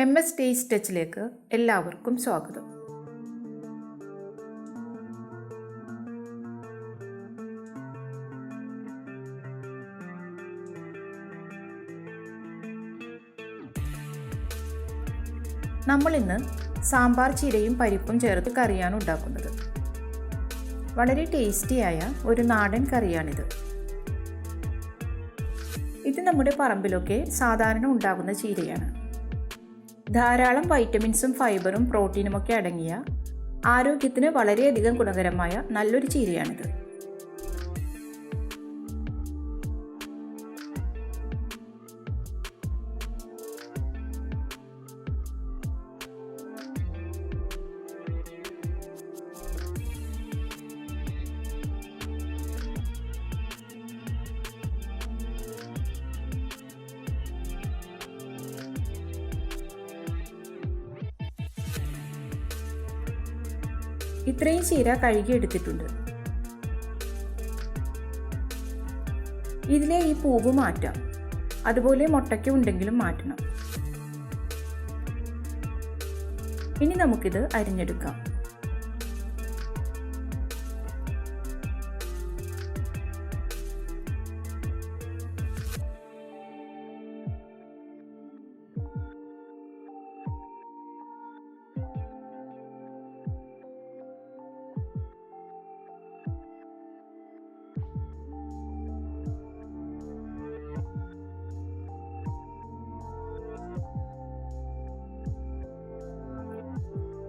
MSTasteTouchലേക്ക് എല്ലാവർക്കും സ്വാഗതം. നമ്മളിന്ന് സാമ്പാർ ചീരയും പരിപ്പും ചേർത്ത് കറിയാണ് ഉണ്ടാക്കുന്നത്. വളരെ ടേസ്റ്റിയായ ഒരു നാടൻ കറിയാണിത്. ഇത് നമ്മുടെ പറമ്പിലൊക്കെ സാധാരണ ഉണ്ടാകുന്ന ചീരയാണ്. ധാരാളം വൈറ്റമിൻസും ഫൈബറും പ്രോട്ടീനുമൊക്കെ അടങ്ങിയ ആരോഗ്യത്തിന് വളരെയധികം ഗുണകരമായ നല്ലൊരു ചീരയാണിത്. ഇത്രയും ചീര കഴുകിയെടുത്തിട്ടുണ്ട്. ഇതിലെ ഈ പൂവ് മാറ്റാം, അതുപോലെ മുട്ടയ്ക്ക ഉണ്ടെങ്കിലും മാറ്റണം. ഇനി നമുക്കിത് അരിഞ്ഞെടുക്കാം.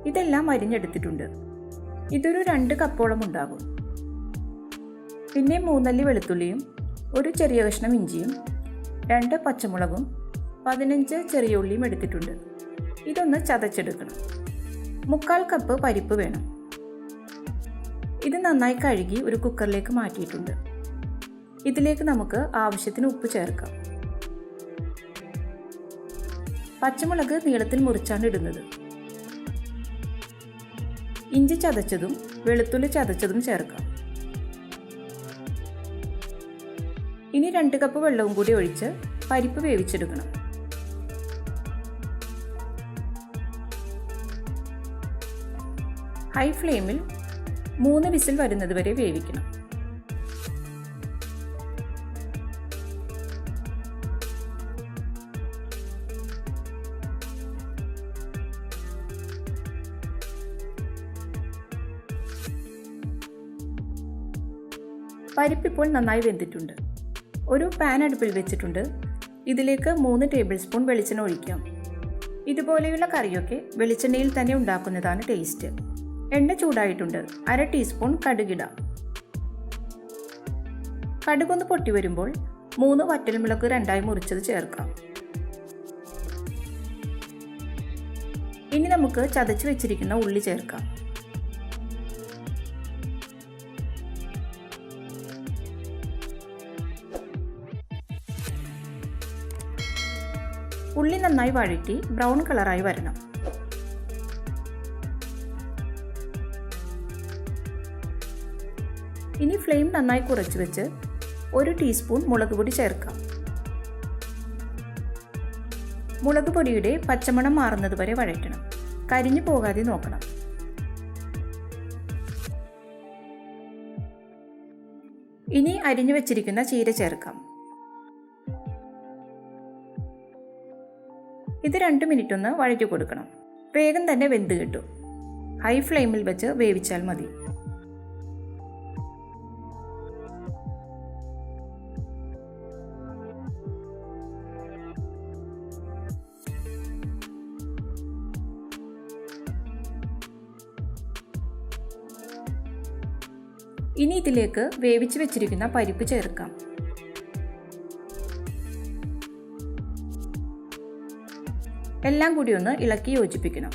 ഇതെല്ലാം അരിഞ്ഞെടുത്തിട്ടുണ്ട്. ഇതൊരു 2 കപ്പോളം ഉണ്ടാകും. പിന്നെ 3 അല്ലി വെളുത്തുള്ളിയും ഒരു ചെറിയ കഷ്ണം ഇഞ്ചിയും 2 പച്ചമുളകും 15 ചെറിയ ഉള്ളിയും എടുത്തിട്ടുണ്ട്. ഇതൊന്ന് ചതച്ചെടുക്കണം. 3/4 കപ്പ് പരിപ്പ് വേണം. ഇത് നന്നായി കഴുകി ഒരു കുക്കറിലേക്ക് മാറ്റിയിട്ടുണ്ട്. ഇതിലേക്ക് നമുക്ക് ആവശ്യത്തിന് ഉപ്പ് ചേർക്കാം. പച്ചമുളക് നീളത്തിൽ മുറിച്ചാണ് ഇടുന്നത്. ഇഞ്ചി ചതച്ചതും വെളുത്തുള്ളി ചതച്ചതും ചേർക്കാം. ഇനി 2 കപ്പ് വെള്ളവും കൂടി ഒഴിച്ച് പരിപ്പ് വേവിച്ചെടുക്കണം. ഹൈ ഫ്ലെയിമിൽ 3 വിസിൽ വരുന്നത് വരെ വേവിക്കണം. പരിപ്പിപ്പോൾ നന്നായി വെന്തിട്ടുണ്ട്. ഒരു പാൻ അടുപ്പിൽ വെച്ചിട്ടുണ്ട്. ഇതിലേക്ക് 3 ടേബിൾ സ്പൂൺ വെളിച്ചെണ്ണ ഒഴിക്കാം. ഇതുപോലെയുള്ള കറിയൊക്കെ വെളിച്ചെണ്ണയിൽ തന്നെ ഉണ്ടാക്കുന്നതാണ് ടേസ്റ്റ്. എണ്ണ ചൂടായിട്ടുണ്ട്. 1/2 ടീസ്പൂൺ കടുകിടാം. കടുകൊന്ന് പൊട്ടി വരുമ്പോൾ 3 വറ്റൽമുളക് 2ആയി മുറിച്ചത് ചേർക്കാം. ഇനി നമുക്ക് ചതച്ച് വെച്ചിരിക്കുന്ന ഉള്ളി ചേർക്കാം. ഉള്ളി നന്നായി വഴറ്റി ബ്രൗൺ കളറായി വരണം. ഇനി ഫ്ലെയിം നന്നായി കുറച്ച് വെച്ച് 1 ടീസ്പൂൺ മുളക് പൊടി ചേർക്കാം. മുളക് പൊടിയുടെ പച്ചമണം മാറുന്നത് വരെ വഴറ്റണം. കരിഞ്ഞു പോകാതെ നോക്കണം. ഇനി അരിഞ്ഞു വെച്ചിരിക്കുന്ന ചീര ചേർക്കാം. ഇത് 2 മിനിറ്റ് ഒന്ന് വഴറ്റി കൊടുക്കണം. വേഗം തന്നെ വെന്ത് കിട്ടും. ഹൈ ഫ്ലെയിമിൽ വെച്ച് വേവിച്ചാൽ മതി. ഇനി ഇതിലേക്ക് വേവിച്ച് വെച്ചിരിക്കുന്ന പരിപ്പ് ചേർക്കാം. എല്ലാം കൂടി ഒന്ന് ഇളക്കി യോജിപ്പിക്കണം.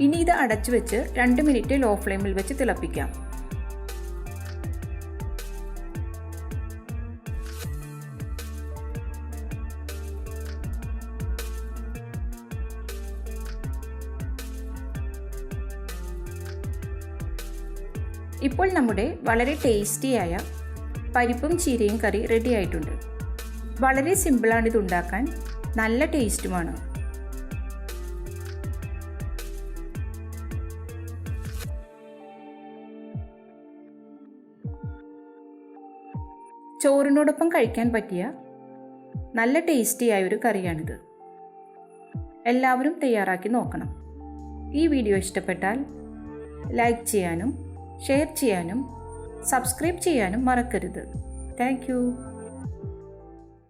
ഇനി ഇത് അടച്ചു വെച്ച് 2 മിനിറ്റ് ലോ ഫ്ലെയിമിൽ വെച്ച് തിളപ്പിക്കാം. ഇപ്പോൾ നമ്മുടെ വളരെ ടേസ്റ്റിയായ പരിപ്പും ചീരയും കറി റെഡി ആയിട്ടുണ്ട്. വളരെ സിമ്പിളാണ് ഇത് ഉണ്ടാക്കാൻ, നല്ല ടേസ്റ്റുമാണ്. ചോറിനോടൊപ്പം കഴിക്കാൻ പറ്റിയ നല്ല ടേസ്റ്റിയായ ഒരു കറിയാണിത്. എല്ലാവരും തയ്യാറാക്കി നോക്കണം. ഈ വീഡിയോ ഇഷ്ടപ്പെട്ടാൽ ലൈക്ക് ചെയ്യാനും ഷെയർ ചെയ്യാനും സബ്സ്ക്രൈബ് ചെയ്യാനും മറക്കരുത്. Thank you.